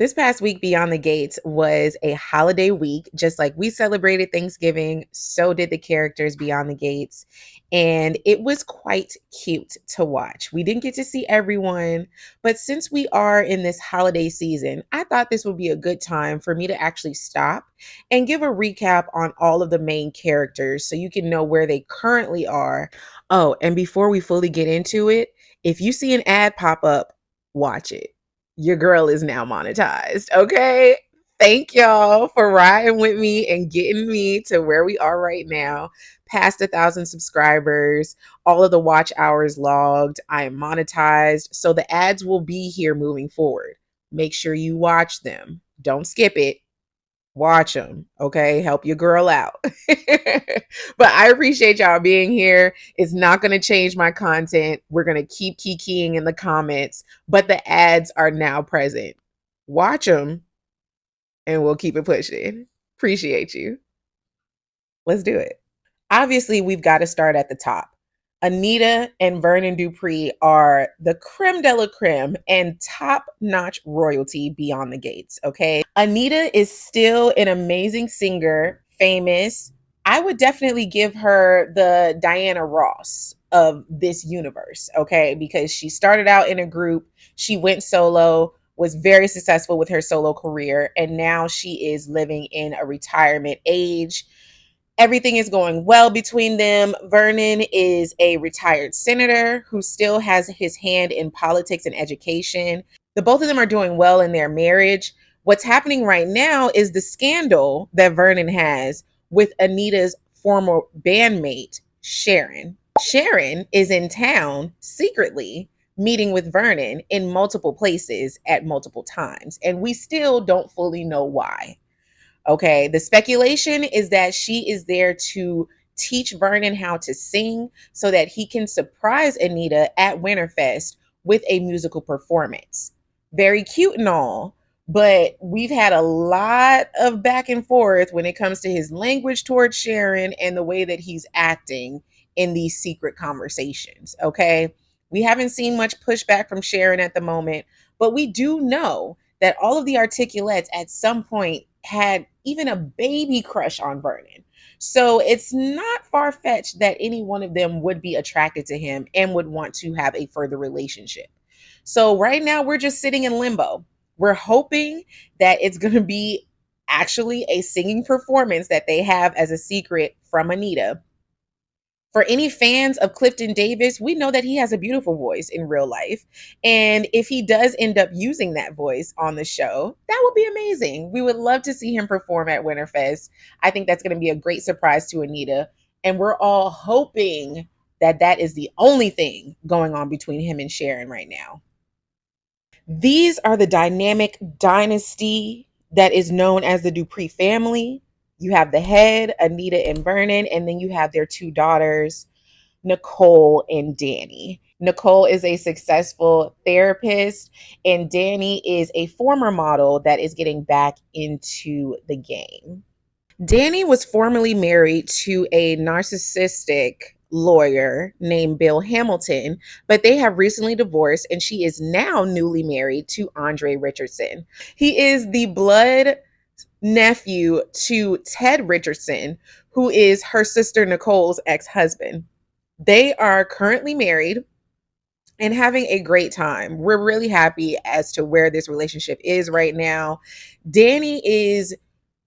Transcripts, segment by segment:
This past week beyond the gates was a holiday week. Just like we celebrated Thanksgiving, so did the characters beyond the gates. And it was quite cute to watch. We didn't get to see everyone, but since we are in this holiday season, I thought this would be a good time for me to actually stop and give a recap on all of the main characters so you can know where they currently are. Oh, and before we fully get into it, if you see an ad pop up, watch it. Your girl is now monetized. Okay. Thank y'all for riding with me and getting me to where we are right now, past 1,000 subscribers, all of the watch hours logged. I am monetized. So the ads will be here moving forward. Make sure you watch them. Don't skip it. Watch them. Okay. Help your girl out. But I appreciate y'all being here. It's not going to change my content. We're going to keep keying in the comments, but the ads are now present. Watch them and we'll keep it pushing. Appreciate you. Let's do it. Obviously, we've got to start at the top. Anita and Vernon Dupree are the creme de la creme and top-notch royalty beyond the gates, okay? Anita is still an amazing singer, famous. I would definitely give her the Diana Ross of this universe, okay? Because she started out in a group, she went solo, was very successful with her solo career, and now she is living in a retirement age. Everything is going well between them. Vernon is a retired senator who still has his hand in politics and education. The both of them are doing well in their marriage. What's happening right now is the scandal that Vernon has with Anita's former bandmate, Sharon. Sharon is in town secretly meeting with Vernon in multiple places at multiple times, and we still don't fully know why. Okay, the speculation is that she is there to teach Vernon how to sing so that he can surprise Anita at Winterfest with a musical performance. Very cute and all, but we've had a lot of back and forth when it comes to his language towards Sharon and the way that he's acting in these secret conversations. Okay, we haven't seen much pushback from Sharon at the moment, but we do know that all of the articulates at some point had even a baby crush on Vernon. So it's not far-fetched that any one of them would be attracted to him and would want to have a further relationship. So right now we're just sitting in limbo. We're hoping that it's going to be actually a singing performance that they have as a secret from Anita. For any fans of Clifton Davis, we know that he has a beautiful voice in real life. And if he does end up using that voice on the show, that would be amazing. We would love to see him perform at Winterfest. I think that's going to be a great surprise to Anita. And we're all hoping that that is the only thing going on between him and Sharon right now. These are the dynamic dynasty that is known as the Dupree family. You have the head, Anita and Vernon, and then you have their two daughters, Nicole and Danny. Nicole is a successful therapist, and Danny is a former model that is getting back into the game. Danny was formerly married to a narcissistic lawyer named Bill Hamilton, but they have recently divorced, and she is now newly married to Andre Richardson. He is the blood nephew to Ted Richardson, who is her sister Nicole's ex-husband. They are currently married and having a great time. We're really happy as to where this relationship is right now. Danny is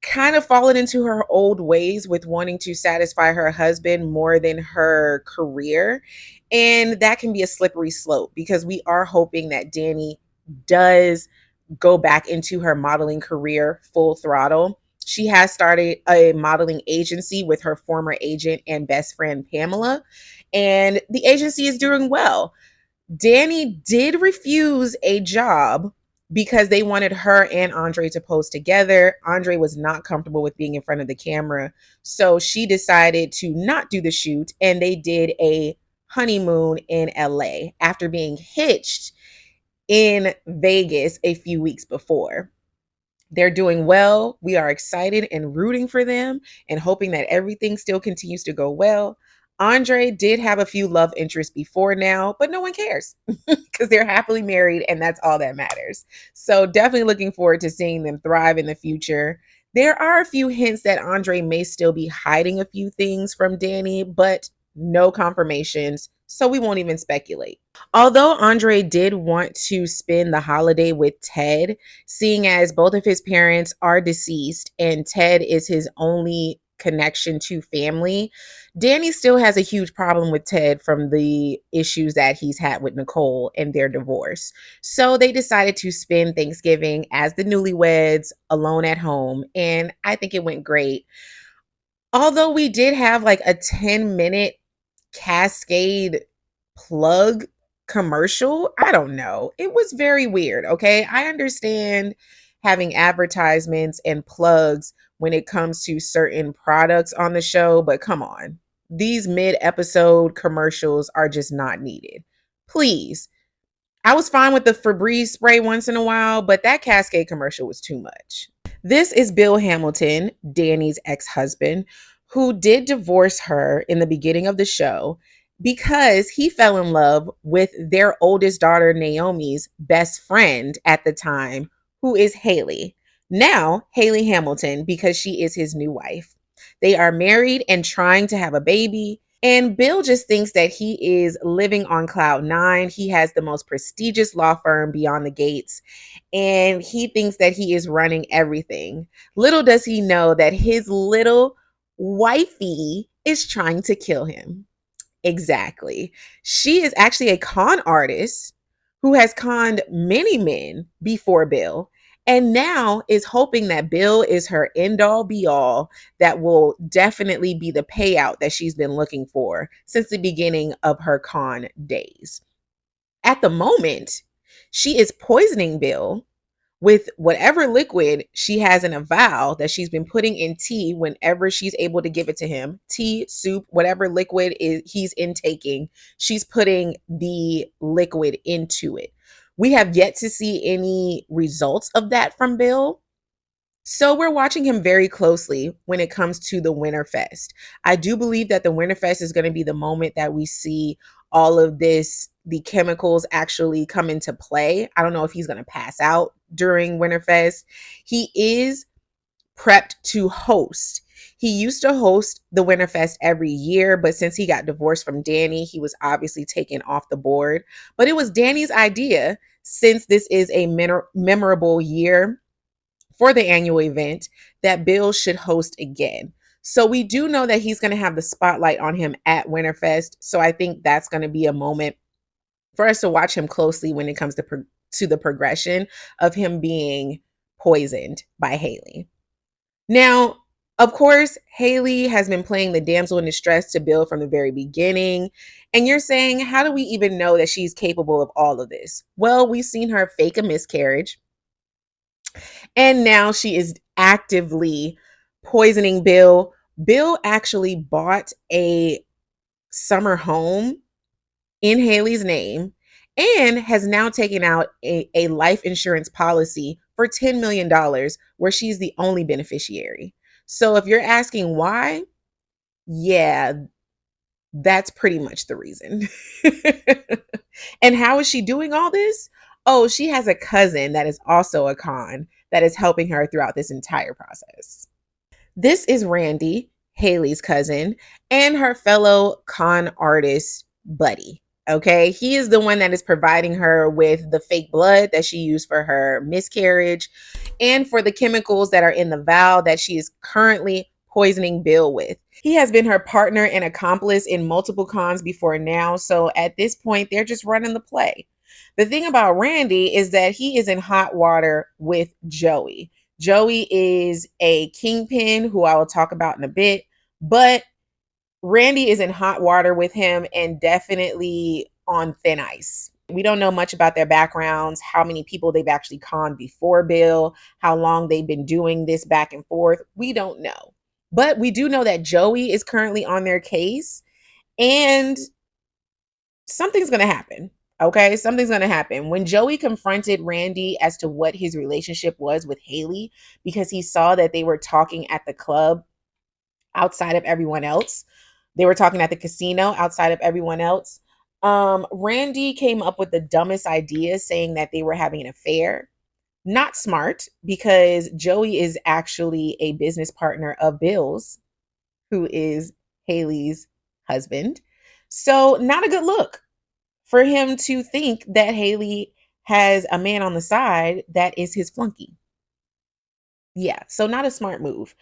kind of fallen into her old ways with wanting to satisfy her husband more than her career. And that can be a slippery slope because we are hoping that Danny does go back into her modeling career full throttle. She has started a modeling agency with her former agent and best friend, Pamela, and the agency is doing well. Danny did refuse a job because they wanted her and Andre to pose together. Andre was not comfortable with being in front of the camera, so she decided to not do the shoot, and they did a honeymoon in LA after being hitched in Vegas a few weeks before. They're doing well. We are excited and rooting for them and hoping that everything still continues to go well. Andre did have a few love interests before now, but no one cares because they're happily married and that's all that matters. So definitely looking forward to seeing them thrive in the future. There are a few hints that Andre may still be hiding a few things from Danny, but no confirmations, so we won't even speculate. Although Andre did want to spend the holiday with Ted, seeing as both of his parents are deceased and Ted is his only connection to family, Danny still has a huge problem with Ted from the issues that he's had with Nicole and their divorce. So they decided to spend Thanksgiving as the newlyweds alone at home, and I think it went great. Although we did have like a 10-minute Cascade plug commercial, I don't know. It was very weird, okay? I understand having advertisements and plugs when it comes to certain products on the show, but come on. These mid-episode commercials are just not needed. Please. I was fine with the Febreze spray once in a while, but that Cascade commercial was too much. This is Bill Hamilton, Danny's ex-husband, who did divorce her in the beginning of the show because he fell in love with their oldest daughter, Naomi's best friend at the time, who is Haley. Now, Haley Hamilton, because she is his new wife. They are married and trying to have a baby. And Bill just thinks that he is living on cloud nine. He has the most prestigious law firm beyond the gates, and he thinks that he is running everything. Little does he know that his little wifey is trying to kill him. Exactly. She is actually a con artist who has conned many men before Bill and now is hoping that Bill is her end all be all that will definitely be the payout that she's been looking for since the beginning of her con days. At the moment, she is poisoning Bill with whatever liquid she has in a vial that she's been putting in tea whenever she's able to give it to him. Tea, soup, whatever liquid is he's intaking, she's putting the liquid into it. We have yet to see any results of that from Bill. So we're watching him very closely when it comes to the Winterfest. I do believe that the Winterfest is going to be the moment that we see all of this, the chemicals actually come into play. I don't know if he's going to pass out during Winterfest. He is prepped to host. He used to host the Winterfest every year, but since he got divorced from Danny, he was obviously taken off the board. But it was Danny's idea, since this is a memorable year for the annual event, that Bill should host again. So we do know that he's going to have the spotlight on him at Winterfest. So I think that's going to be a moment for us to watch him closely when it comes to the progression of him being poisoned by Haley. Now, of course, Haley has been playing the damsel in distress to Bill from the very beginning. And you're saying, how do we even know that she's capable of all of this? Well, we've seen her fake a miscarriage. And now she is actively poisoning Bill. Bill actually bought a summer home in Haley's name and has now taken out a life insurance policy for $10 million where she's the only beneficiary. So if you're asking why, yeah, that's pretty much the reason. And how is she doing all this? Oh, she has a cousin that is also a con that is helping her throughout this entire process. This is Randy, Haley's cousin, and her fellow con artist buddy. Okay, he is the one that is providing her with the fake blood that she used for her miscarriage and for the chemicals that are in the vial that she is currently poisoning Bill with. He has been her partner and accomplice in multiple cons before now, so at this point, they're just running the play. The thing about Randy is that he is in hot water with Joey. Joey is a kingpin who I will talk about in a bit, but Randy is in hot water with him and definitely on thin ice. We don't know much about their backgrounds, how many people they've actually conned before Bill, how long they've been doing this back and forth. We don't know. But we do know that Joey is currently on their case and something's going to happen. Okay, something's going to happen. When Joey confronted Randy as to what his relationship was with Haley, because he saw that they were talking at the club outside of everyone else, They were talking at the casino outside of everyone else. Randy came up with the dumbest idea, saying that they were having an affair. Not smart, because Joey is actually a business partner of Bill's, who is Haley's husband. So, not a good look for him to think that Haley has a man on the side that is his flunky. Yeah, so not a smart move.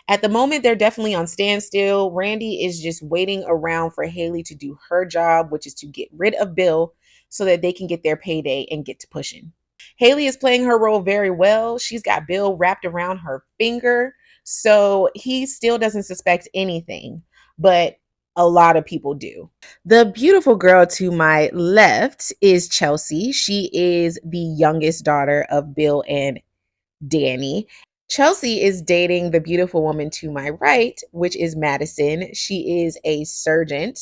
At the moment, they're definitely on standstill. Randy is just waiting around for Haley to do her job, which is to get rid of Bill so that they can get their payday and get to pushing. Haley is playing her role very well. She's got Bill wrapped around her finger, so he still doesn't suspect anything, but a lot of people do. The beautiful girl to my left is Chelsea. She is the youngest daughter of Bill and Danny. Chelsea is dating the beautiful woman to my right, which is Madison. She is a surgeon,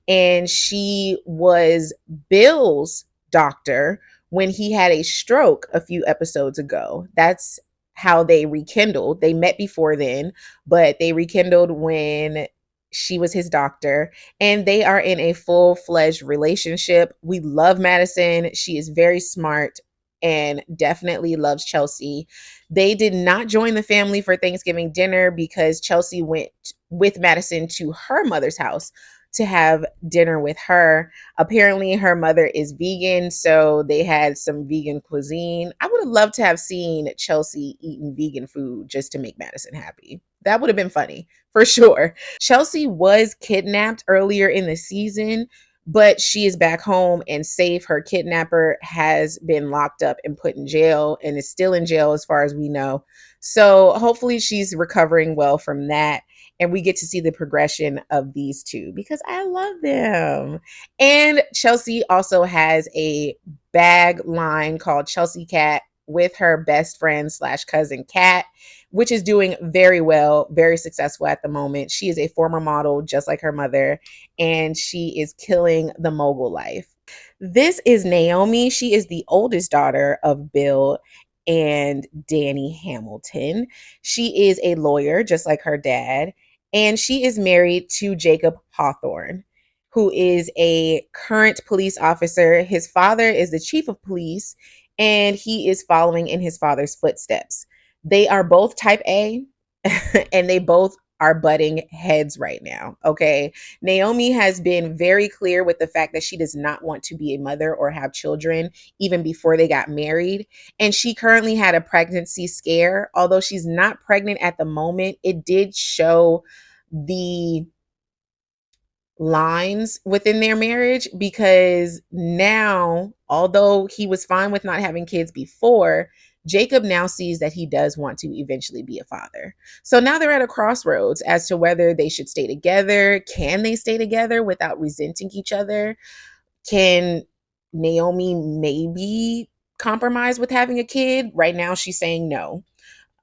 and she was Bill's doctor when he had a stroke a few episodes ago. That's how they rekindled. They met before then, but they rekindled when she was his doctor, and they are in a full-fledged relationship. We love Madison. She is very smart and definitely loves Chelsea. They did not join the family for Thanksgiving dinner because Chelsea went with Madison to her mother's house to have dinner with her. Apparently, her mother is vegan, so they had some vegan cuisine. I would have loved to have seen Chelsea eating vegan food just to make Madison happy. That would have been funny for sure. Chelsea was kidnapped earlier in the season, but she is back home and safe. Her kidnapper has been locked up and put in jail and is still in jail as far as we know. So hopefully she's recovering well from that. And we get to see the progression of these two because I love them. And Chelsea also has a bag line called Chelsea Cat with her best friend slash cousin Kat, which is doing very well, very successful at the moment. She is a former model, just like her mother, and she is killing the mogul life. This is Naomi. She is the oldest daughter of Bill and Danny Hamilton. She is a lawyer, just like her dad, and she is married to Jacob Hawthorne, who is a current police officer. His father is the chief of police, and he is following in his father's footsteps. They are both type A, and they both are butting heads right now. Okay. Naomi has been very clear with the fact that she does not want to be a mother or have children even before they got married. And she currently had a pregnancy scare. Although she's not pregnant at the moment, it did show the lines within their marriage, because now, although he was fine with not having kids before, Jacob now sees that he does want to eventually be a father. So now they're at a crossroads as to whether they should stay together. Can they stay together without resenting each other? Can Naomi maybe compromise with having a kid? Right now, she's saying no.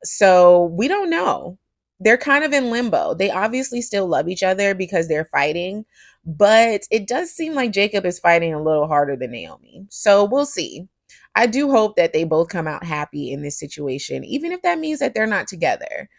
So we don't know. They're kind of in limbo. They obviously still love each other because they're fighting, but it does seem like Jacob is fighting a little harder than Naomi. So we'll see. I do hope that they both come out happy in this situation, even if that means that they're not together.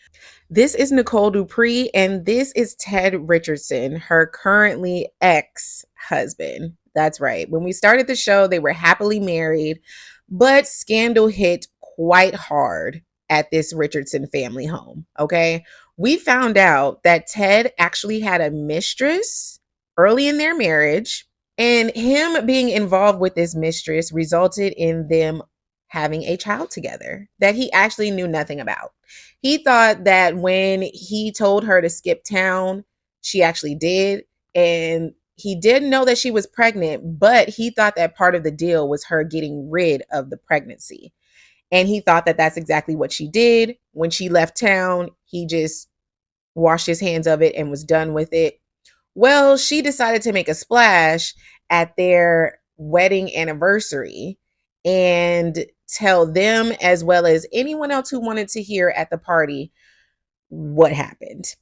This is Nicole Dupree, and this is Ted Richardson, her currently ex-husband. That's right. When we started the show, they were happily married, but scandal hit quite hard at this Richardson family home. Okay. We found out that Ted actually had a mistress early in their marriage, and him being involved with this mistress resulted in them having a child together that he actually knew nothing about. He thought that when he told her to skip town, she actually did. And he didn't know that she was pregnant, but he thought that part of the deal was her getting rid of the pregnancy. And he thought that that's exactly what she did. When she left town, he just washed his hands of it and was done with it. Well, she decided to make a splash at their wedding anniversary and tell them, as well as anyone else who wanted to hear at the party, what happened.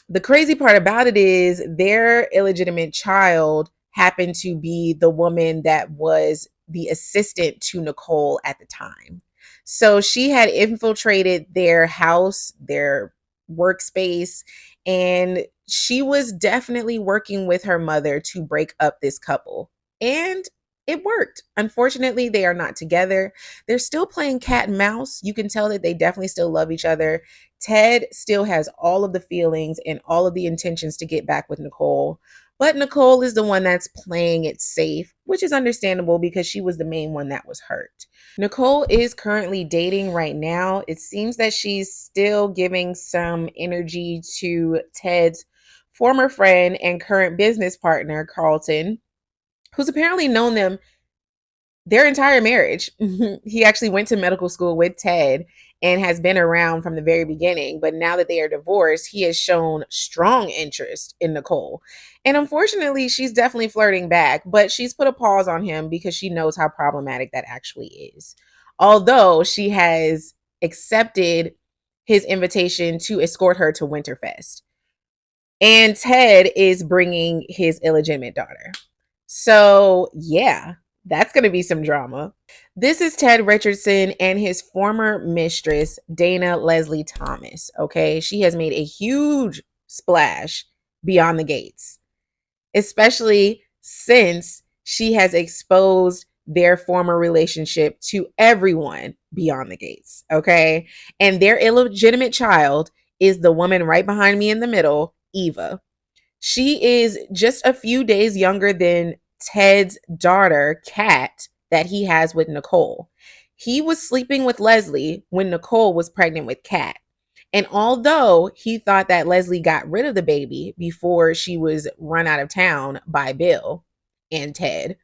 The crazy part about it is their illegitimate child happened to be the woman that was the assistant to Nicole at the time. So she had infiltrated their house, their workspace, and she was definitely working with her mother to break up this couple. And it worked. Unfortunately, they are not together. They're still playing cat and mouse. You can tell that they definitely still love each other. Ted still has all of the feelings and all of the intentions to get back with Nicole. But Nicole is the one that's playing it safe, which is understandable because she was the main one that was hurt. Nicole is currently dating right now. It seems that she's still giving some energy to Ted's former friend and current business partner, Carlton, who's apparently known them their entire marriage. He actually went to medical school with Ted and has been around from the very beginning. But now that they are divorced, he has shown strong interest in Nicole. And unfortunately, she's definitely flirting back, but she's put a pause on him because she knows how problematic that actually is. Although she has accepted his invitation to escort her to Winterfest. And Ted is bringing his illegitimate daughter. So, yeah, that's going to be some drama. This is Ted Richardson and his former mistress, Dana Leslie Thomas. Okay. She has made a huge splash beyond the gates, especially since she has exposed their former relationship to everyone beyond the gates. Okay. And their illegitimate child is the woman right behind me in the middle, Eva. She is just a few days younger than Ted's daughter, Kat, that he has with Nicole. He was sleeping with Leslie when Nicole was pregnant with Kat. And although he thought that Leslie got rid of the baby before she was run out of town by Bill and Ted,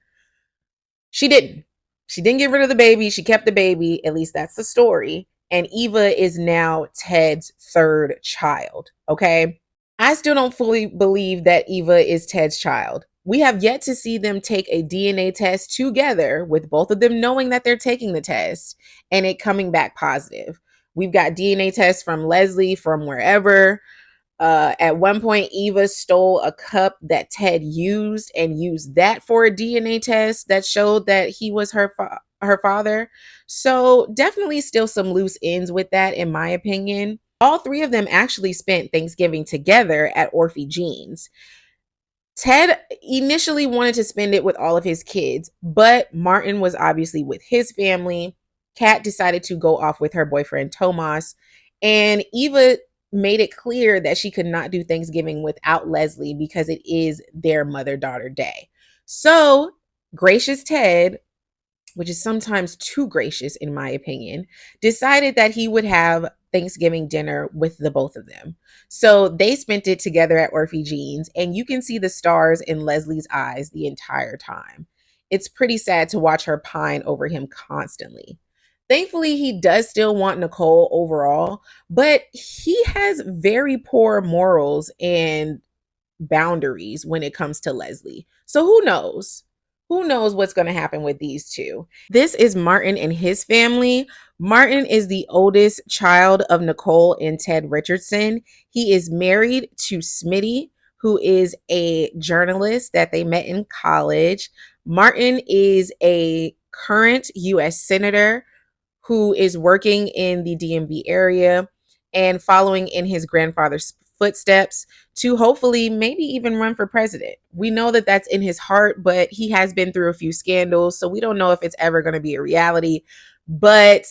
she didn't. She didn't get rid of the baby. She kept the baby. At least that's the story. And Eva is now Ted's third child. Okay. I still don't fully believe that Eva is Ted's child. We have yet to see them take a DNA test together with both of them knowing that they're taking the test and it coming back positive. We've got DNA tests from Leslie from wherever. At one point, Eva stole a cup that Ted used and used that for a DNA test that showed that he was her father. So definitely still some loose ends with that, in my opinion. All three of them actually spent Thanksgiving together at Orphe Jean's. Ted initially wanted to spend it with all of his kids, but Martin was obviously with his family. Kat decided to go off with her boyfriend, Tomas, and Eva made it clear that she could not do Thanksgiving without Leslie because it is their mother-daughter day. So, gracious Ted, which is sometimes too gracious in my opinion, decided that he would have Thanksgiving dinner with the both of them. So they spent it together at Orphe Jean's, and you can see the stars in Leslie's eyes the entire time. It's pretty sad to watch her pine over him constantly. Thankfully, he does still want Nicole overall, but he has very poor morals and boundaries when it comes to Leslie. So who knows? Who knows what's going to happen with these two? This is Martin and his family. Martin is the oldest child of Nicole and Ted Richardson. He is married to Smitty, who is a journalist that they met in college. Martin is a current U.S. Senator who is working in the DMV area and following in his grandfather's footsteps to hopefully maybe even run for president. We know that that's in his heart, but he has been through a few scandals, so we don't know if it's ever going to be a reality, but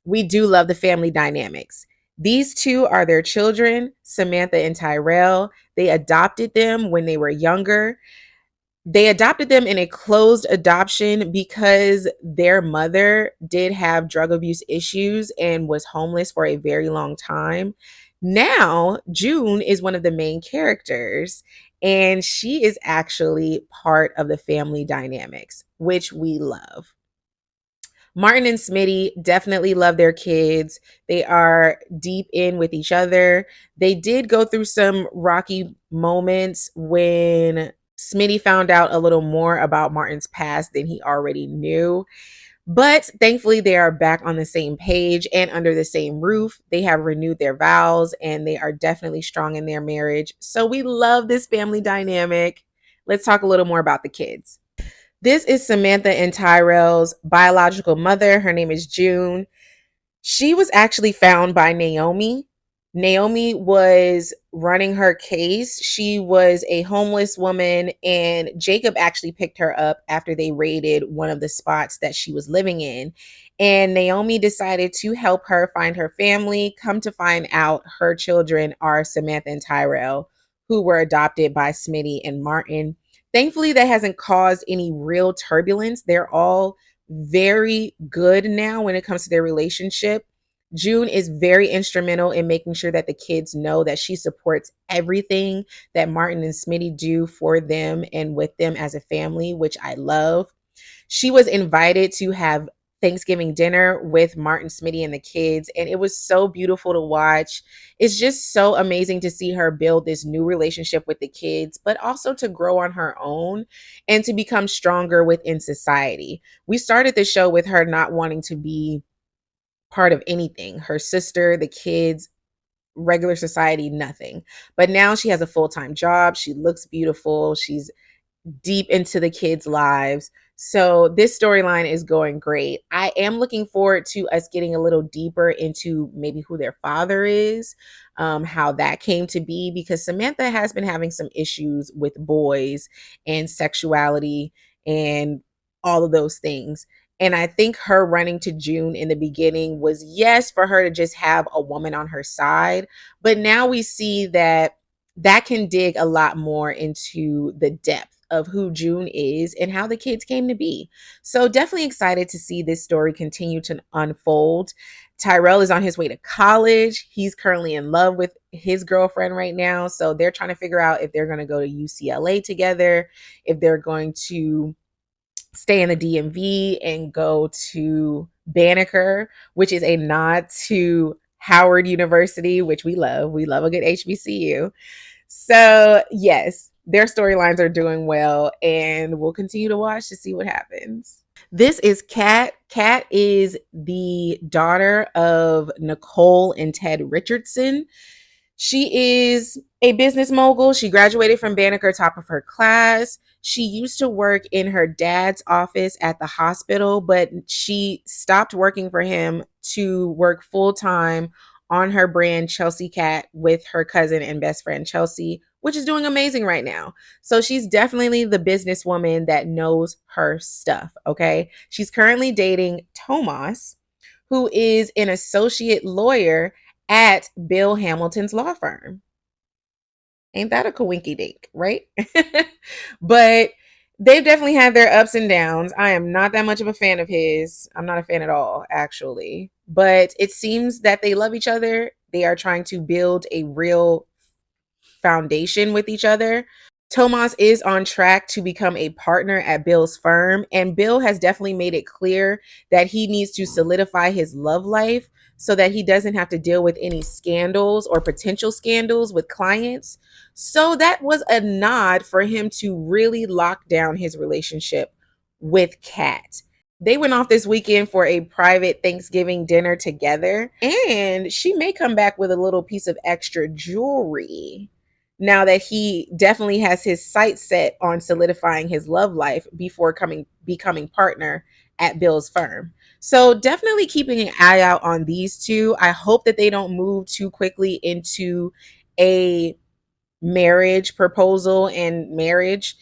we do love the family dynamics. These two are their children, Samantha and Tyrell. They adopted them when they were younger. They adopted them in a closed adoption because their mother did have drug abuse issues and was homeless for a very long time. Now, June is one of the main characters, and she is actually part of the family dynamics, which we love. Martin and Smitty definitely love their kids. They are deep in with each other. They did go through some rocky moments when Smitty found out a little more about Martin's past than he already knew. But thankfully, they are back on the same page and under the same roof. They have renewed their vows and they are definitely strong in their marriage. So we love this family dynamic. Let's talk a little more about the kids. This is Samantha and Tyrell's biological mother. Her name is June. She was actually found by Naomi Naomi was running her case. She was a homeless woman, and Jacob actually picked her up after they raided one of the spots that she was living in. And Naomi decided to help her find her family. Come to find out, her children are Samantha and Tyrell, who were adopted by Smitty and Martin. Thankfully, that hasn't caused any real turbulence. They're all very good now when it comes to their relationship. June is very instrumental in making sure that the kids know that she supports everything that Martin and Smitty do for them and with them as a family, which I love. She was invited to have Thanksgiving dinner with Martin, Smitty, and the kids, and it was so beautiful to watch. It's just so amazing to see her build this new relationship with the kids, but also to grow on her own and to become stronger within society. We started the show with her not wanting to be part of anything, her sister, the kids, regular society, nothing. But now she has a full-time job. She looks beautiful. She's deep into the kids' lives. So this storyline is going great. I am looking forward to us getting a little deeper into maybe who their father is, how that came to be, because Samantha has been having some issues with boys and sexuality and all of those things. And I think her running to June in the beginning was, yes, for her to just have a woman on her side. But now we see that that can dig a lot more into the depth of who June is and how the kids came to be. So definitely excited to see this story continue to unfold. Tyrell is on his way to college. He's currently in love with his girlfriend right now. So they're trying to figure out if they're going to go to UCLA together, if they're going to stay in the DMV and go to Banneker, which is a nod to Howard University, which we love. We love a good HBCU. So, yes, their storylines are doing well, and we'll continue to watch to see what happens. This is Kat. Kat is the daughter of Nicole and Ted Richardson. She is a business mogul. She graduated from Banneker, top of her class. She used to work in her dad's office at the hospital, but she stopped working for him to work full time on her brand Chelsea Cat with her cousin and best friend Chelsea, which is doing amazing right now. So she's definitely the businesswoman that knows her stuff. Okay. She's currently dating Tomas, who is an associate lawyer at Bill Hamilton's law firm. Ain't that a coinky dink, right? But they've definitely had their ups and downs. I am not that much of a fan of his. I'm not a fan at all, actually. But it seems that they love each other. They are trying to build a real foundation with each other. Tomas is on track to become a partner at Bill's firm, and Bill has definitely made it clear that he needs to solidify his love life so that he doesn't have to deal with any scandals or potential scandals with clients. So that was a nod for him to really lock down his relationship with Kat. They went off this weekend for a private Thanksgiving dinner together, and she may come back with a little piece of extra jewelry now that he definitely has his sights set on solidifying his love life before becoming partner at Bill's firm. So definitely keeping an eye out on these two. I hope that they don't move too quickly into a marriage proposal and marriage,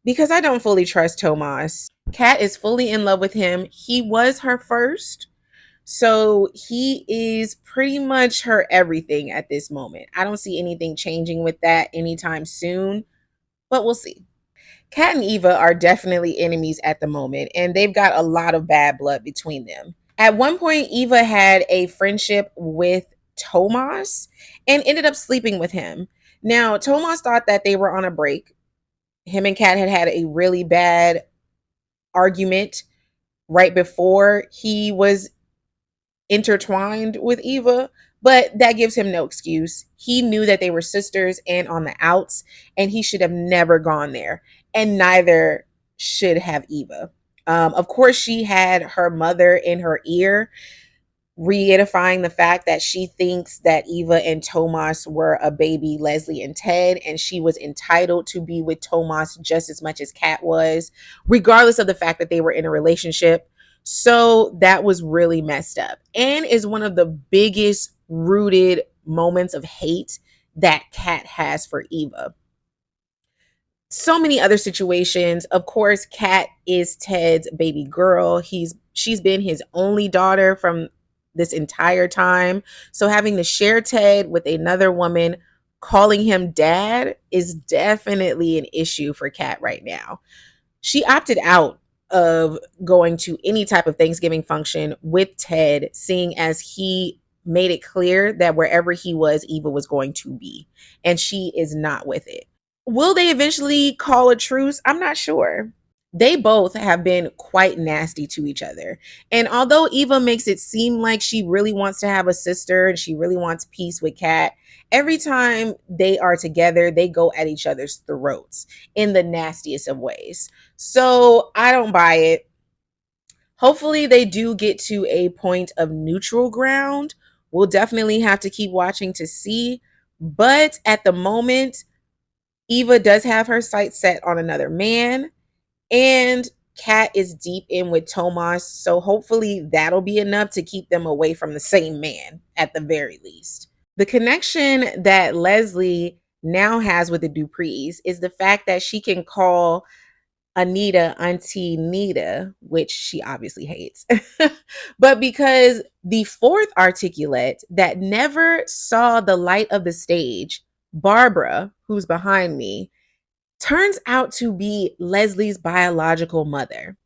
because I don't fully trust Tomas. Kat is fully in love with him. He was her first. So he is pretty much her everything at this moment. I don't see anything changing with that anytime soon, but we'll see. Kat and Eva are definitely enemies at the moment, and they've got a lot of bad blood between them. At one point, Eva had a friendship with Tomas and ended up sleeping with him. Now, Tomas thought that they were on a break. Him and Kat had had a really bad argument right before he was intertwined with Eva, but that gives him no excuse. He knew that they were sisters and on the outs, and he should have never gone there. And neither should have Eva. Of course, she had her mother in her ear, reiterating the fact that she thinks that Eva and Tomas were a baby Leslie and Ted, and she was entitled to be with Tomas just as much as Kat was, regardless of the fact that they were in a relationship. So that was really messed up and is one of the biggest rooted moments of hate that Kat has for Eva. So many other situations. Of course, Kat is Ted's baby girl. She's been his only daughter from this entire time. So having to share Ted with another woman calling him dad is definitely an issue for Kat right now. She opted out of going to any type of Thanksgiving function with Ted, seeing as he made it clear that wherever he was, Eva was going to be. And she is not with it. Will they eventually call a truce? I'm not sure. They both have been quite nasty to each other. And although Eva makes it seem like she really wants to have a sister and she really wants peace with Kat, every time they are together, they go at each other's throats in the nastiest of ways. So I don't buy it. Hopefully, they do get to a point of neutral ground. We'll definitely have to keep watching to see. But at the moment, Eva does have her sights set on another man, and Kat is deep in with Tomas. So hopefully that'll be enough to keep them away from the same man at the very least. The connection that Leslie now has with the Duprees is the fact that she can call Anita Auntie Nita, which she obviously hates. But because the fourth articulate that never saw the light of the stage, Barbara, who's behind me, turns out to be Leslie's biological mother.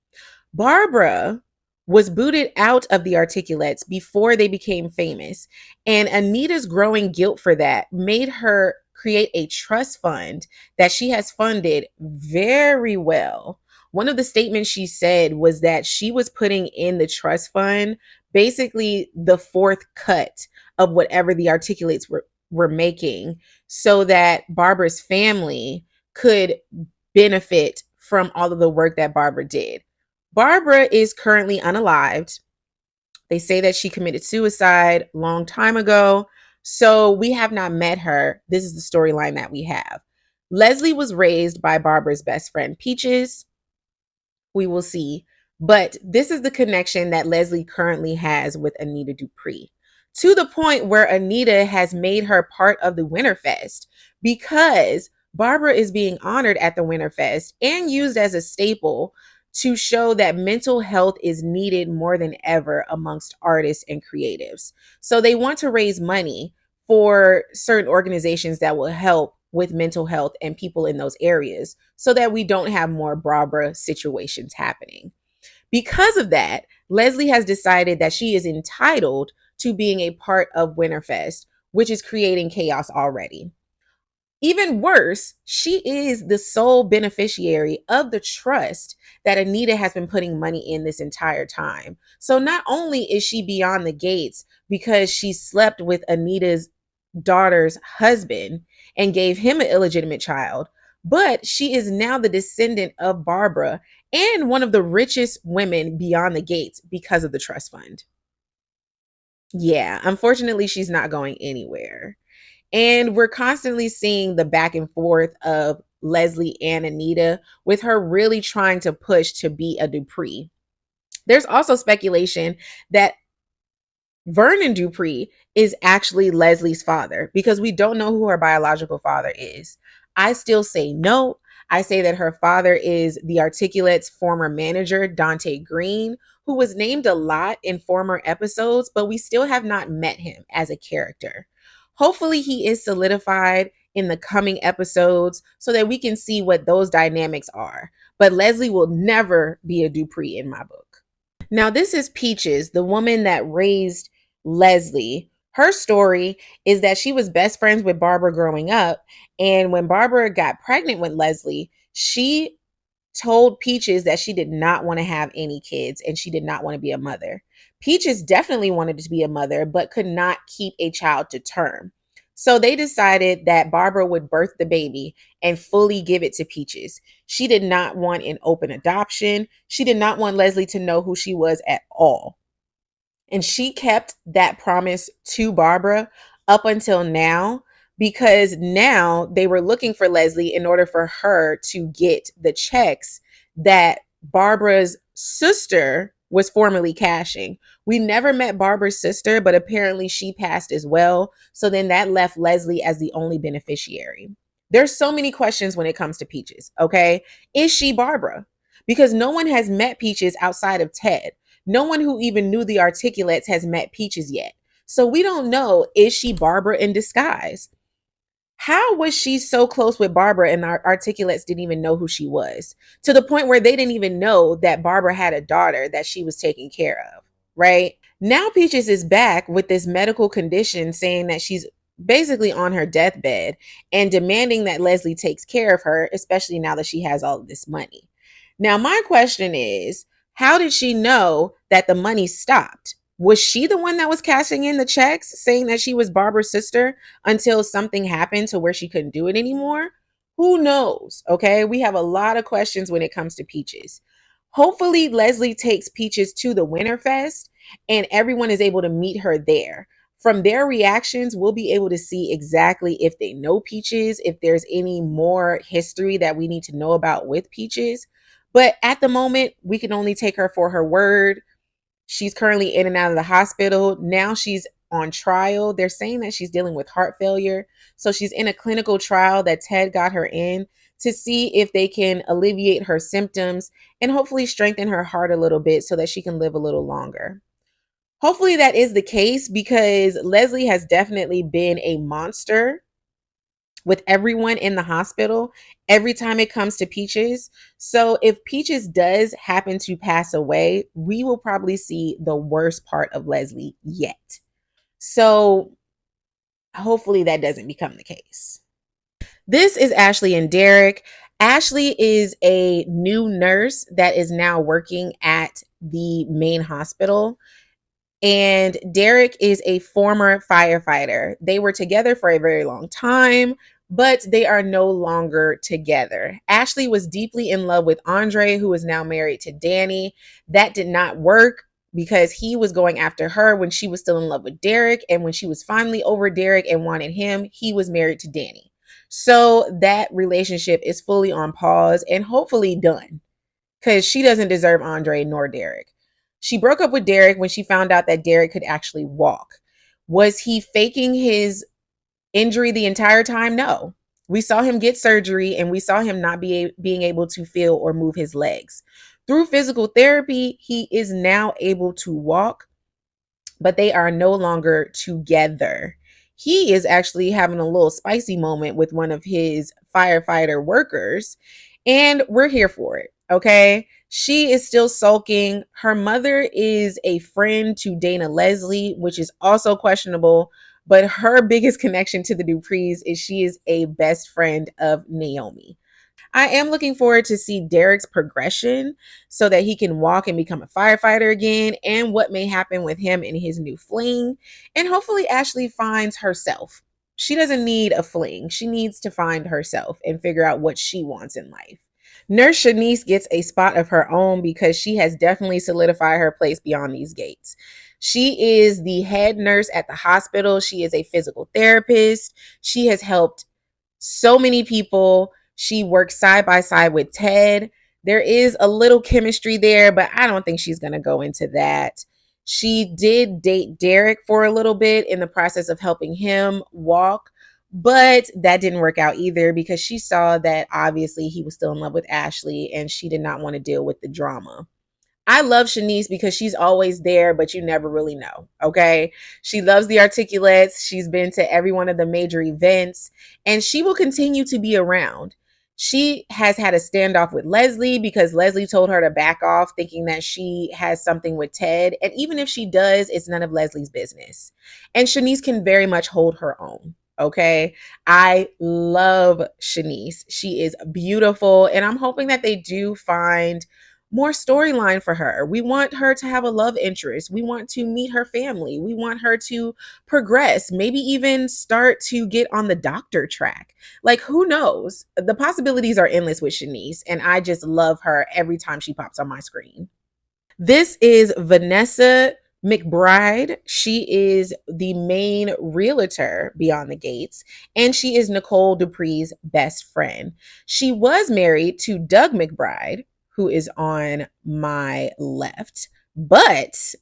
Barbara was booted out of the articulates before they became famous, and Anita's growing guilt for that made her create a trust fund that she has funded very well. One of the statements she said was that she was putting in the trust fund basically the fourth cut of whatever the articulates were making, so that Barbara's family could benefit from all of the work that Barbara did. Barbara is currently unalived. They say that she committed suicide a long time ago. So we have not met her. This is the storyline that we have. Leslie was raised by Barbara's best friend, Peaches. We will see. But this is the connection that Leslie currently has with Anita Dupree, to the point where Anita has made her part of the Winterfest because Barbara is being honored at the Winterfest and used as a staple to show that mental health is needed more than ever amongst artists and creatives. So they want to raise money for certain organizations that will help with mental health and people in those areas so that we don't have more Barbara situations happening. Because of that, Leslie has decided that she is entitled to being a part of Winterfest, which is creating chaos already. Even worse, she is the sole beneficiary of the trust that Anita has been putting money in this entire time. So not only is she beyond the gates because she slept with Anita's daughter's husband and gave him an illegitimate child, but she is now the descendant of Barbara and one of the richest women beyond the gates because of the trust fund. Yeah, unfortunately, she's not going anywhere. And we're constantly seeing the back and forth of Leslie and Anita, with her really trying to push to be a Dupree. There's also speculation that Vernon Dupree is actually Leslie's father because we don't know who her biological father is. I still say no. I say that her father is the Articulate's former manager, Dante Green, who was named a lot in former episodes, but we still have not met him as a character. Hopefully, he is solidified in the coming episodes so that we can see what those dynamics are. But Leslie will never be a Dupree in my book. Now, this is Peaches, the woman that raised Leslie. Her story is that she was best friends with Barbara growing up. And when Barbara got pregnant with Leslie, she told Peaches that she did not want to have any kids and she did not want to be a mother. Peaches definitely wanted to be a mother, but could not keep a child to term. So they decided that Barbara would birth the baby and fully give it to Peaches. She did not want an open adoption. She did not want Leslie to know who she was at all. And she kept that promise to Barbara up until now, because now they were looking for Leslie in order for her to get the checks that Barbara's sister was formerly cashing. We never met Barbara's sister, but apparently she passed as well. So then that left Leslie as the only beneficiary. There's so many questions when it comes to Peaches, okay? Is she Barbara? Because no one has met Peaches outside of Ted. No one who even knew the articulates has met Peaches yet. So we don't know, is she Barbara in disguise? How was she so close with Barbara and our articulates didn't even know who she was? To the point where they didn't even know that Barbara had a daughter that she was taking care of, right? Now Peaches is back with this medical condition saying that she's basically on her deathbed and demanding that Leslie takes care of her, especially now that she has all of this money. Now, my question is, how did she know that the money stopped? Was she the one that was cashing in the checks saying that she was Barbara's sister until something happened to where she couldn't do it anymore? Who knows? Okay, we have a lot of questions when it comes to Peaches. Hopefully, Leslie takes Peaches to the Winterfest and everyone is able to meet her there. From their reactions, we'll be able to see exactly if they know Peaches, if there's any more history that we need to know about with Peaches. But at the moment, we can only take her for her word. She's currently in and out of the hospital. Now she's on trial. They're saying that she's dealing with heart failure. So she's in a clinical trial that Ted got her in to see if they can alleviate her symptoms and hopefully strengthen her heart a little bit so that she can live a little longer. Hopefully that is the case because Leslie has definitely been a monster with everyone in the hospital every time it comes to Peaches. So if Peaches does happen to pass away, we will probably see the worst part of Leslie yet. So hopefully that doesn't become the case. This is Ashley and Derek. Ashley is a new nurse that is now working at the main hospital. And Derek is a former firefighter. They were together for a very long time, but they are no longer together. Ashley was deeply in love with Andre, who is now married to Danny. That did not work because he was going after her when she was still in love with Derek. And when she was finally over Derek and wanted him, he was married to Danny. So that relationship is fully on pause and hopefully done because she doesn't deserve Andre nor Derek. She broke up with Derek when she found out that Derek could actually walk. Was he faking his injury the entire time? No. We saw him get surgery and we saw him not being able to feel or move his legs. Through physical therapy, he is now able to walk, but they are no longer together. He is actually having a little spicy moment with one of his firefighter workers, and we're here for it. Okay. She is still sulking. Her mother is a friend to Dana Leslie, which is also questionable. But her biggest connection to the Duprees is she is a best friend of Naomi. I am looking forward to see Derek's progression so that he can walk and become a firefighter again and what may happen with him and his new fling. And hopefully Ashley finds herself. She doesn't need a fling. She needs to find herself and figure out what she wants in life. Nurse Chenise gets a spot of her own because she has definitely solidified her place beyond these gates. She is the head nurse at the hospital. She is a physical therapist. She has helped so many people. She works side by side with Ted. There is a little chemistry there, but I don't think she's going to go into that. She did date Derek for a little bit in the process of helping him walk, but that didn't work out either because she saw that obviously he was still in love with Ashley and she did not want to deal with the drama. I love Chenise because she's always there, but you never really know. Okay. She loves the articulates. She's been to every one of the major events and she will continue to be around. She has had a standoff with Leslie because Leslie told her to back off, thinking that she has something with Ted. And even if she does, it's none of Leslie's business. And Chenise can very much hold her own. Okay. I love Chenise. She is beautiful. And I'm hoping that they do find more storyline for her. We want her to have a love interest. We want to meet her family. We want her to progress, maybe even start to get on the doctor track. Like, who knows? The possibilities are endless with Chenise, and I just love her every time she pops on my screen. This is Vanessa McBride. She is the main realtor beyond the gates, and she is Nicole Dupree's best friend. She was married to Doug McBride, who is on my left. But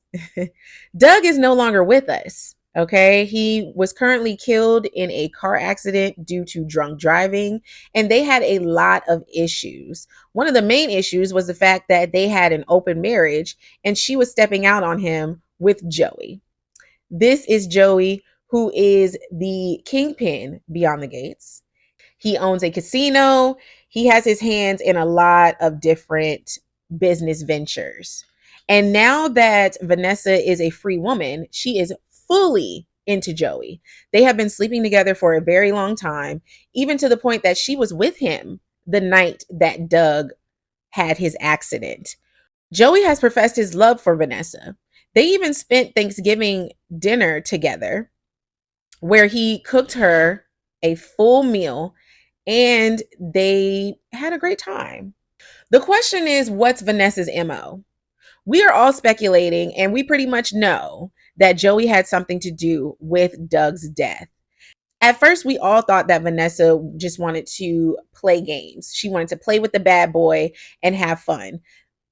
Doug is no longer with us. Okay. He was currently killed in a car accident due to drunk driving, and they had a lot of issues. One of the main issues was the fact that they had an open marriage and she was stepping out on him with Joey. This is Joey, who is the kingpin beyond the gates. He owns a casino. He has his hands in a lot of different business ventures. And now that Vanessa is a free woman, she is fully into Joey. They have been sleeping together for a very long time, even to the point that she was with him the night that Doug had his accident. Joey has professed his love for Vanessa. They even spent Thanksgiving dinner together where he cooked her a full meal and they had a great time. The question is, what's Vanessa's MO? We are all speculating, and we pretty much know that Joey had something to do with Doug's death. At first, we all thought that Vanessa just wanted to play games. She wanted to play with the bad boy and have fun.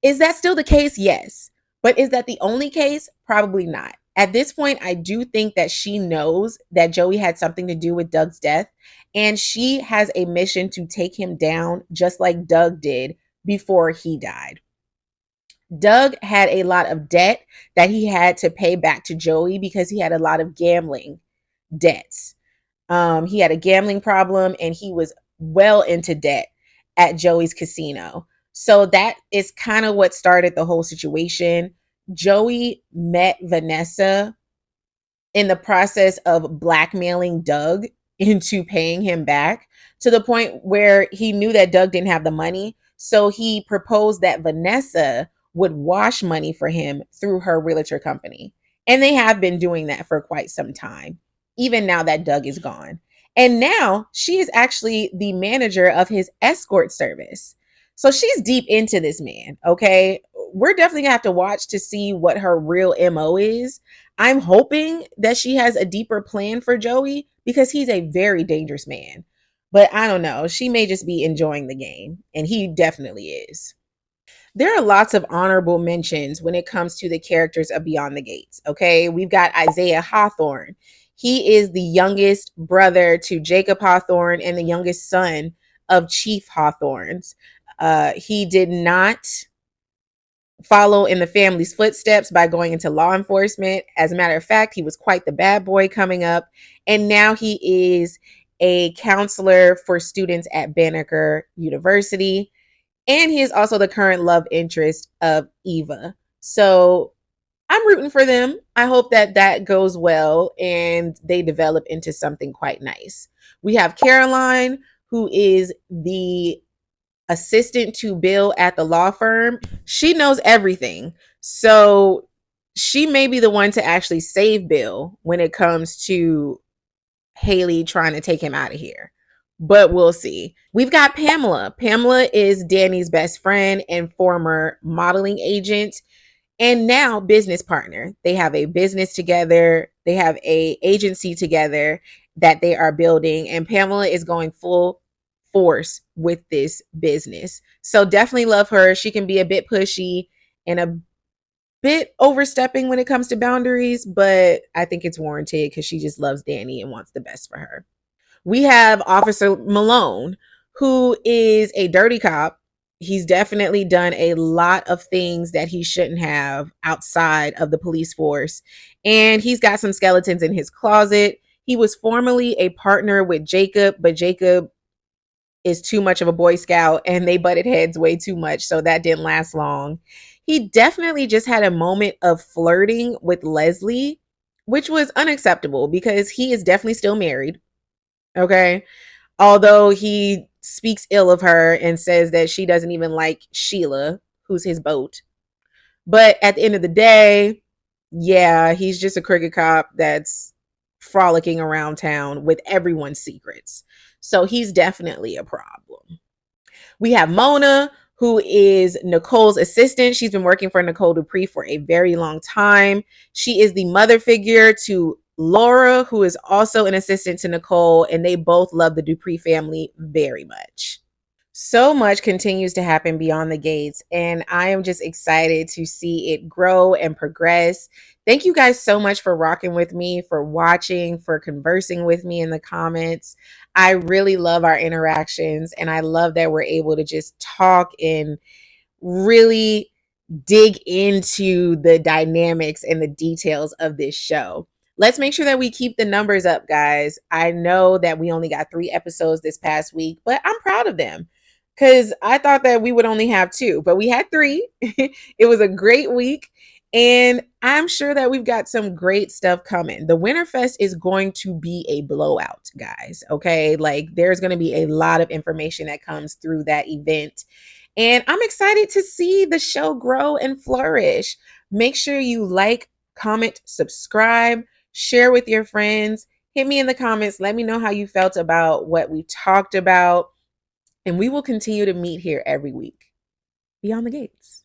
Is that still the case? Yes. But is that the only case? Probably not. At this point, I do think that she knows that Joey had something to do with Doug's death, and she has a mission to take him down just like Doug did before he died. Doug had a lot of debt that he had to pay back to Joey because he had a lot of gambling debts. He had a gambling problem and he was well into debt at Joey's casino. So that is kind of what started the whole situation. Joey met Vanessa in the process of blackmailing Doug into paying him back, to the point where he knew that Doug didn't have the money. So he proposed that Vanessa would wash money for him through her realtor company. And they have been doing that for quite some time, even now that Doug is gone. And now she is actually the manager of his escort service. So she's deep into this man. Okay. We're definitely gonna have to watch to see what her real MO is. I'm hoping that she has a deeper plan for Joey because he's a very dangerous man. But I don't know. She may just be enjoying the game, and he definitely is. There are lots of honorable mentions when it comes to the characters of Beyond the Gates. Okay, we've got Isaiah Hawthorne. He is the youngest brother to Jacob Hawthorne and the youngest son of Chief Hawthorne's. He did not follow in the family's footsteps by going into law enforcement. As a matter of fact, he was quite the bad boy coming up. And now he is a counselor for students at Banneker University. And he is also the current love interest of Eva. So I'm rooting for them. I hope that that goes well and they develop into something quite nice. We have Caroline, who is the assistant to Bill at the law firm. She knows everything. So she may be the one to actually save Bill when it comes to Haley trying to take him out of here. But we'll see. We've got Pamela. Pamela is Danny's best friend and former modeling agent and now business partner. They have a business together. They have a agency together that they are building, and Pamela is going full force with this business. So definitely love her. She can be a bit pushy and a bit overstepping when it comes to boundaries, but I think it's warranted because she just loves Danny and wants the best for her. We have Officer Malone, who is a dirty cop. He's definitely done a lot of things that he shouldn't have outside of the police force. And he's got some skeletons in his closet. He was formerly a partner with Jacob, but Jacob is too much of a Boy Scout and they butted heads way too much. So that didn't last long. He definitely just had a moment of flirting with Leslie, which was unacceptable because he is definitely still married. Okay. Although he speaks ill of her and says that she doesn't even like Sheila, who's his boat. But at the end of the day, yeah, he's just a crooked cop that's frolicking around town with everyone's secrets. So he's definitely a problem. We have Mona, who is Nicole's assistant. She's been working for Nicole Duprees for a very long time. She is the mother figure to Laura, who is also an assistant to Nicole, and they both love the Dupree family very much. So much continues to happen beyond the gates, and I am just excited to see it grow and progress. Thank you guys so much for rocking with me, for watching, for conversing with me in the comments. I really love our interactions, and I love that we're able to just talk and really dig into the dynamics and the details of this show. Let's make sure that we keep the numbers up, guys. I know that we only got 3 episodes this past week, but I'm proud of them because I thought that we would only have 2, but we had 3. It was a great week. And I'm sure that we've got some great stuff coming. The Winterfest is going to be a blowout, guys. Okay. Like there's going to be a lot of information that comes through that event. And I'm excited to see the show grow and flourish. Make sure you like, comment, subscribe, share with your friends. Hit me in the comments. Let me know how you felt about what we talked about. And we will continue to meet here every week. Beyond the Gates.